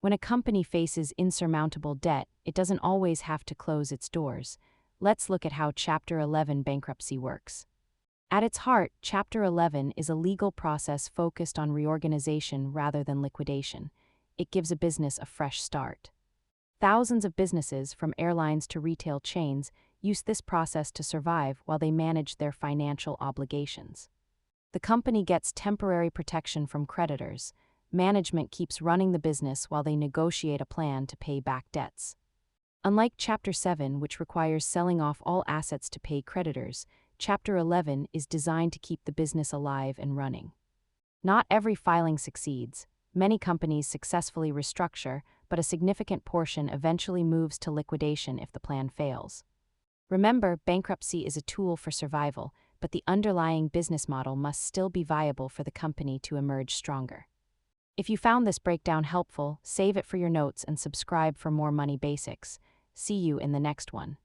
When a company faces insurmountable debt, it doesn't always have to close its doors. Let's look at how Chapter 11 bankruptcy works. At its heart, Chapter 11 is a legal process focused on reorganization rather than liquidation. It gives a business a fresh start. Thousands of businesses, from airlines to retail chains, use this process to survive while they manage their financial obligations. The company gets temporary protection from creditors. Management keeps running the business while they negotiate a plan to pay back debts. Unlike Chapter 7, which requires selling off all assets to pay creditors, Chapter 11 is designed to keep the business alive and running. Not every filing succeeds. Many companies successfully restructure, but a significant portion eventually moves to liquidation if the plan fails. Remember, bankruptcy is a tool for survival, but the underlying business model must still be viable for the company to emerge stronger. If you found this breakdown helpful, save it for your notes and subscribe for more money basics. See you in the next one.